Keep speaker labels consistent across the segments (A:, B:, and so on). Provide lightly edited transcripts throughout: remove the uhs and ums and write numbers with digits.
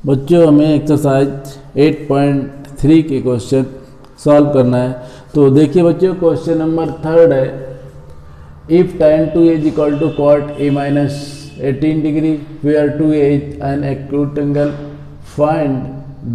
A: बच्चों हमें एक्सरसाइज 8.3 के क्वेश्चन सॉल्व करना है। तो देखिए बच्चों, क्वेश्चन नंबर 3 है, if tan 2a is equal to cot a minus 18 degree where 2a is an acute angle, find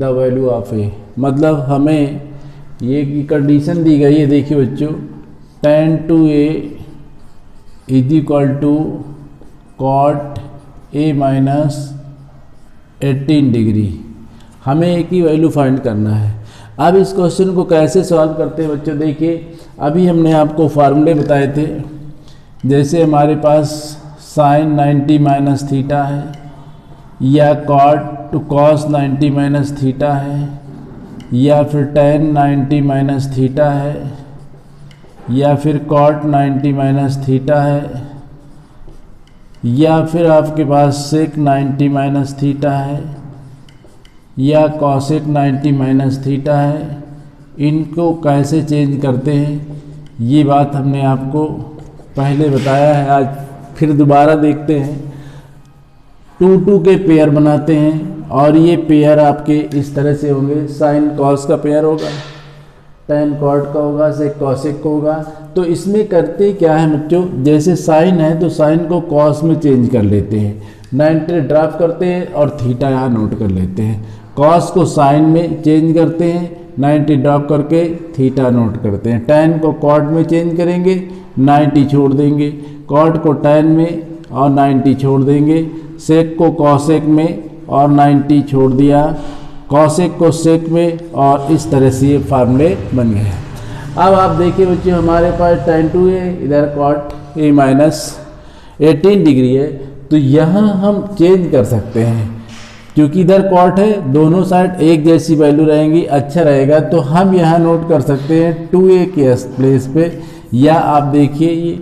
A: the value of a। मतलब हमें ये की कंडीशन दी गई है। देखिए बच्चों, tan 2a is equal to cot a minus 18 degree, हमें एक ही वैल्यू फाइंड करना है। अब इस क्वेश्चन को कैसे सॉल्व करते हैं बच्चों, देखिए अभी हमने आपको फार्मूले बताए थे। जैसे हमारे पास साइन 90 माइनस थीटा है, या कॉस 90 माइनस थीटा है, या फिर टेन 90 माइनस थीटा है, या फिर कॉट 90 माइनस थीटा है, या फिर आपके पास सेक 90 माइनस थीटा है, या कॉसेक 90 माइनस थीटा है। इनको कैसे चेंज करते हैं ये बात हमने आपको पहले बताया है। आज फिर दोबारा देखते हैं। 2 के पेयर बनाते हैं और ये पेयर आपके इस तरह से होंगे। साइन कॉस का पेयर होगा, टेन कॉट का होगा, सेक कॉसेक का होगा। तो इसमें करते क्या है बच्चों, जैसे साइन है तो साइन को कॉस में चेंज कर लेते हैं, 90 ड्रॉप करते हैं और थीटा यहाँ नोट कर लेते हैं। कॉस को साइन में चेंज करते हैं, 90 ड्रॉप करके थीटा नोट करते हैं। टेन को कॉट में चेंज करेंगे, 90 छोड़ देंगे। कॉट को टेन में और 90 छोड़ देंगे। सेक को कॉसेक में और 90 छोड़ दिया, कॉसेक को सेक में, और इस तरह से ये फार्मूले बन गए। अब आप देखिए बच्चों, हमारे पास tan 2 है, इधर cot a माइनस 18 डिग्री है, तो यहाँ हम चेंज कर सकते हैं। क्योंकि इधर कॉट है, दोनों साइड एक जैसी वैल्यू रहेंगी, अच्छा रहेगा। तो हम यहाँ नोट कर सकते हैं 2a के प्लेस पे, या आप देखिए ये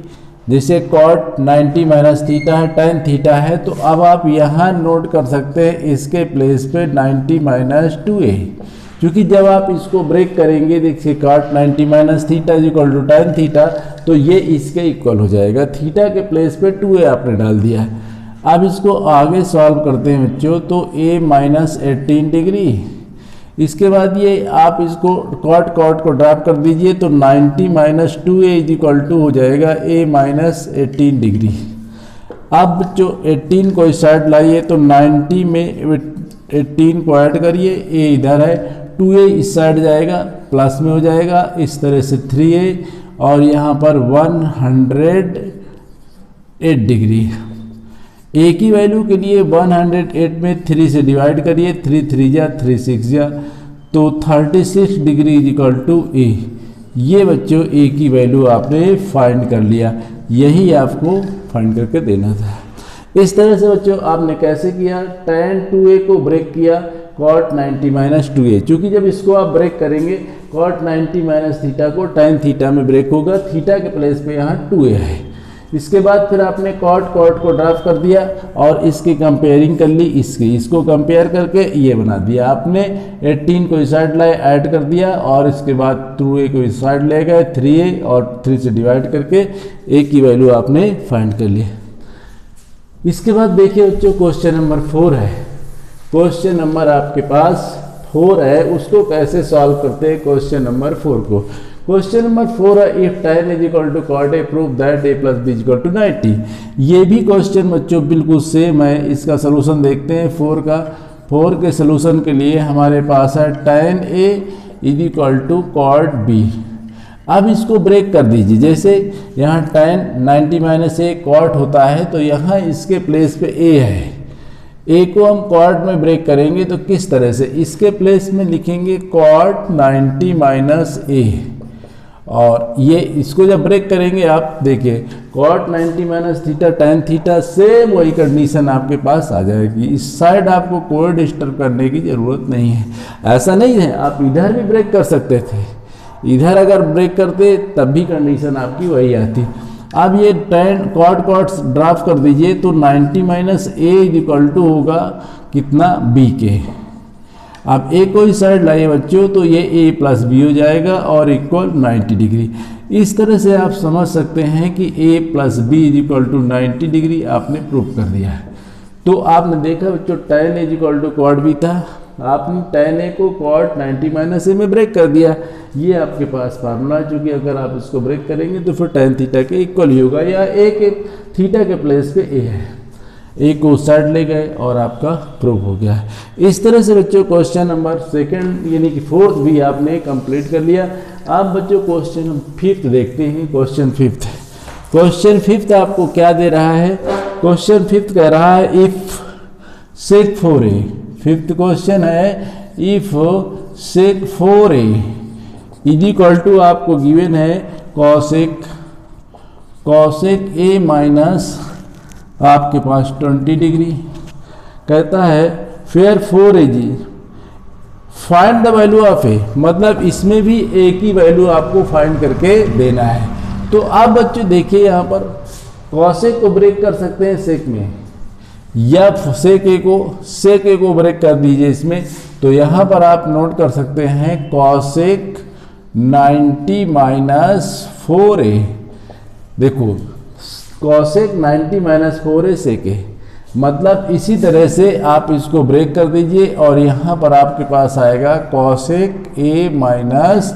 A: जैसे कॉट 90 माइनस थीटा है, टेन थीटा है, तो अब आप यहाँ नोट कर सकते हैं इसके प्लेस पे 90 माइनस 2a। क्योंकि जब आप इसको ब्रेक करेंगे, देखिए cot 90 minus theta is equal to ten theta, तो ये इसके इक्वल हो जाएगा। थीटा के प्लेस पे 2a आपने डाल दिया है। अब इसको आगे सॉल्व करते हैं बच्चों, तो a माइनस 18 डिग्री, इसके बाद ये आप इसको कॉट को ड्रॉप कर दीजिए, तो 90 minus 2a is equal to हो जाएगा a माइनस 18 डिग्री। अब जो 18 को इस साइड लाइए, तो 90 में 18 को ऐड करिए, a इधर है, 2a इस साइड जाएगा, प्लस में हो जाएगा, इस तरह से 3a, और यहाँ पर 108 डिग्री। a की वैल्यू के लिए 108 में 3 से डिवाइड करिए, 3 3 जा 3 6 जा, तो 36 degree is equal to a। ये बच्चों a की वैल्यू आपने फाइंड कर लिया, यही आपको फाइंड करके देना था। इस तरह से बच्चों आपने कैसे किया, tan 2a को ब्रेक किया cot 90 माइनस 2a। चूँकि जब इसको आप ब्रेक करेंगे, cot 90 माइनस थीटा को tan थीटा में ब्रेक होगा, थीटा के प्लेस पे यहाँ 2a है। इसके बाद फिर आपने कॉट को ड्रॉप कर दिया और इसकी कंपेयरिंग कर ली, इसको कंपेयर करके ये बना दिया आपने। 18 को इस साइड लाए, ऐड कर दिया, और इसके बाद 2a को इस साइड ले गए, 3a और 3 से डिवाइड करके a की वैल्यू आपने फाइंड कर ली। इसके बाद देखिए बच्चों, क्वेश्चन नंबर 4 है। क्वेश्चन नंबर आपके पास 4 है, उसको कैसे सॉल्व करते हैं क्वेश्चन नंबर 4 को। क्वेश्चन नंबर 4 है, if tan is equal to cot a prove that a plus b is equal to 90। ये भी क्वेश्चन बच्चों बिल्कुल सेम है। इसका सलूशन देखते हैं 4 का। 4 के सलूशन के लिए हमारे पास है tan a is equal to cot b। अब इसको ब्रेक कर दीजिए, जैसे यहाँ tan 90 माइनस a cot होता है, तो यहाँ इसके प्लेस पे a है। a को हम cot में ब्रेक करेंगे तो किस तरह से, इसके प्लेस में लिखेंगे cot 90 माइनस a, और ये इसको जब ब्रेक करेंगे आप देखिए cot 90 minus theta tan theta, same वही कंडीशन आपके पास आ जाएगी। इस साइड आपको कोई डिस्टर्ब करने की ज़रूरत नहीं है। ऐसा नहीं है, आप इधर भी ब्रेक कर सकते थे, इधर अगर ब्रेक करते तब भी कंडीशन आपकी वही आती। अब ये tan cot ड्रॉप कर दीजिए, तो 90 minus a is equal to होगा कितना, b के। अब a को इस साइड लाइए बच्चों, तो ये a प्लस b हो जाएगा और इक्वल 90 डिग्री। इस तरह से आप समझ सकते हैं कि a plus b is equal to 90 degree आपने प्रूव कर दिया है। तो आपने देखा बच्चों tan a equal to cot B था, आपने tan a को क्वाड 90 माइनस ए में ब्रेक कर दिया। ये आपके पास फार्मूला है, चूँकि अगर आप इसको ब्रेक करेंगे तो फिर tan थीटा के इक्वल ही होगा, या a के थीटा के प्लेस पे a है, ए को उस साइड ले गए और आपका प्रूव हो गया है। इस तरह से बच्चों क्वेश्चन नंबर सेकंड यानी कि फोर्थ भी आपने कंप्लीट कर लिया। आप बच्चों क्वेश्चन फिफ्थ देखते हैं। क्वेश्चन फिफ्थ आपको क्या दे रहा है? क्वेश्चन फिफ्थ कह रहा है if sec 4a, fifth question है if sec 4a is equal to आपको गिवन है कॉसेक a माइनस आपके पास 20 डिग्री। कहता है फेयर 4a जी find the value of a, मतलब इसमें भी a की वैल्यू आपको फाइंड करके देना है। तो आप बच्चों देखिए यहाँ पर कॉसेक को ब्रेक कर सकते हैं सेक में, या सेक ए को ब्रेक कर दीजिए इसमें। तो यहाँ पर आप नोट कर सकते हैं कॉसेक 90 माइनस 4a, देखो कॉसेक 90 माइनस 4a सेक ए, मतलब इसी तरह से आप इसको ब्रेक कर दीजिए और यहाँ पर आपके पास आएगा कॉसेक a माइनस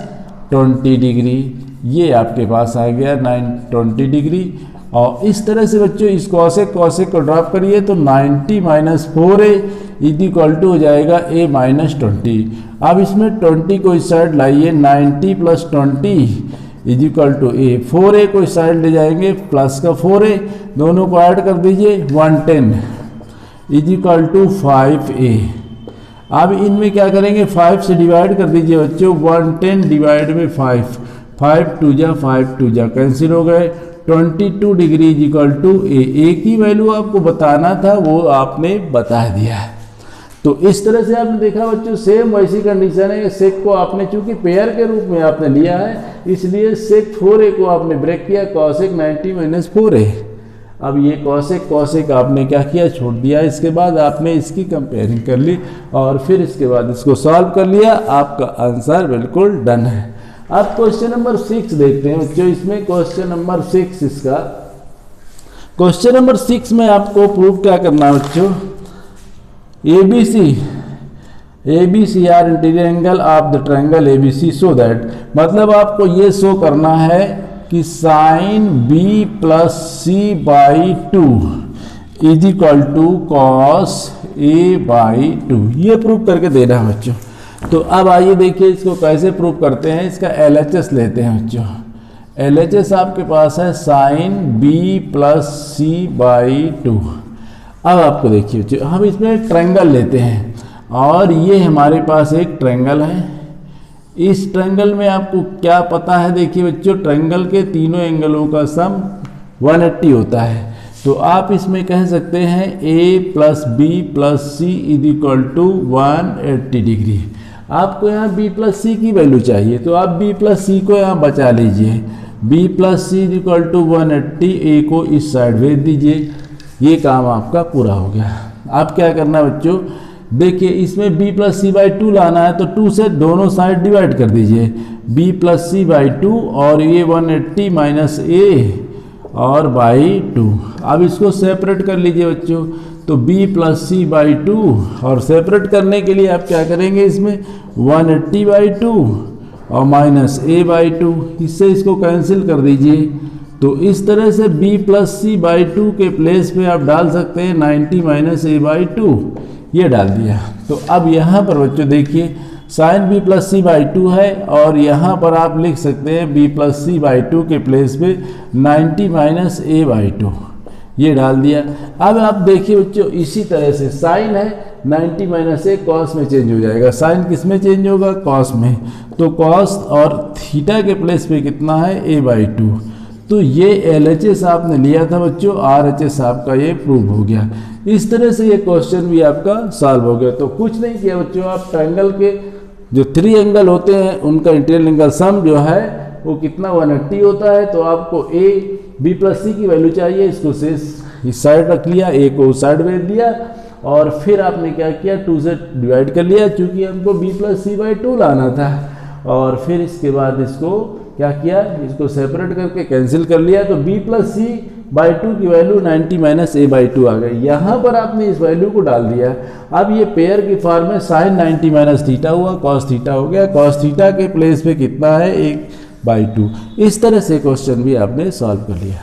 A: 20 डिग्री, ये आपके पास आ गया 20 डिग्री। और इस तरह से बच्चों इस कॉसेक को ड्रॉप करिए तो 90 minus 4a is equal to हो जाएगा a माइनस 20। अब इसमें 20 को इस साइड लाइए, 90 plus 20 is equal to a, 4a को इस साइड ले जाएंगे प्लस का 4a, दोनों को ऐड कर दीजिए 110 इज इक्वल टू 5a। अब इनमें क्या करेंगे 5 से डिवाइड कर दीजिए बच्चों, 110 डिवाइड में 5, 5 2 जा कैंसिल हो गए, 22 डिग्री इज इक्वल टू ए की वैल्यू आपको बताना था वो आपने बता दिया है। तो इस तरह से आपने देखा बच्चों सेम वैसी कंडीशन है। सेक को आपने चूंकि पेयर के रूप में आपने लिया है इसलिए सेक 4a को आपने ब्रेक किया कॉसेक 90 माइनस 4a। अब ये कॉसेक आपने क्या किया छोड़ दिया, इसके बाद आपने इसकी कंपेयरिंग कर ली और फिर इसके बाद इसको सॉल्व कर लिया, आपका आंसर बिल्कुल डन है। अब क्वेश्चन नंबर 6 देखते हैं बच्चों। इसमें क्वेश्चन नंबर 6 इसका क्वेश्चन नंबर 6 में आपको प्रूव क्या करना है बच्चों, ABC are interior angle of the triangle ABC so that, मतलब आपको ये शो करना है कि sine B plus C by 2 is equal to cos A by 2, ये प्रूव करके देना है बच्चों। तो अब आइए देखिए इसको कैसे प्रूव करते हैं। इसका LHS लेते हैं बच्चों। LHS आपके पास है sine B plus C by 2। अब आपको देखिए बच्चों हम इसमें ट्रायंगल लेते हैं और ये हमारे पास एक ट्रायंगल है। इस ट्रायंगल में आपको क्या पता है, देखिए बच्चों ट्रायंगल के तीनों एंगलों का सम 180 होता है। तो आप इसमें कह सकते हैं A plus B plus C is equal to 180 degree. आपको यहाँ B प्लस C की वैल्यू चाहिए तो आप B प्लस C को यहाँ बचा लीजिए, B plus C is equal to 180, A को इस साइड भेज दीजिए, ये काम आपका पूरा हो गया। आप क्या करना बच्चों, देखिए इसमें B प्लस C बाई 2 लाना है तो 2 से दोनों साइड डिवाइड कर दीजिए, B प्लस C बाई 2 और ये 180 माइनस A और बाई 2। अब इसको सेपरेट कर लीजिए बच्चों, तो B प्लस C बाई 2 और सेपरेट करने के लिए आप क्या करेंगे इसमें 180 बाई 2 और माइनस A बाई 2, इससे इसको कैंसिल कर दीजिए। तो इस तरह से B प्लस C बाई 2 के प्लेस पे आप डाल सकते हैं 90 माइनस A बाई 2, ये डाल दिया। तो अब यहाँ पर बच्चों देखिए sine B plus C by 2 है और यहाँ पर आप लिख सकते हैं B प्लस C बाई 2 के प्लेस पे 90 माइनस A बाई 2, ये डाल दिया। अब आप देखिए बच्चों इसी तरह से साइन है 90 माइनस A कॉस में चेंज हो जाएगा, साइन किस में चेंज होगा कॉस में, तो कॉस और थीटा के प्लेस पे कितना है A बाई 2। तो ये LHS आपने लिया था बच्चों, RHS आपका ये प्रूव हो गया। इस तरह से ये क्वेश्चन भी आपका सॉल्व हो गया। तो कुछ नहीं किया बच्चों, आप ट्रायंगल के जो 3 एंगल होते हैं उनका इंटीरियर एंगल सम जो है वो कितना 180 होता है। तो आपको A B प्लस C की वैल्यू चाहिए, इसको से इस साइड रख लिया, A को उस साइड भेज दिया और फिर आपने क्या किया 2 से डिवाइड कर लिया क्योंकि हमको B प्लस C बाई 2 लाना था। और फिर इसके बाद इसको क्या किया, इसको सेपरेट करके कैंसिल कर लिया। तो B plus C by two की value 90 minus A by two आ गई। यहाँ पर आपने इस वैल्यू को डाल दिया। अब ये पेयर की फॉर्म में साइन 90 माइनस थीटा हुआ, कॉस थीटा हो गया। कॉस थीटा के प्लेस पे कितना है, 1/2। इस तरह से क्वेश्चन भी आपने सॉल्व कर लिया।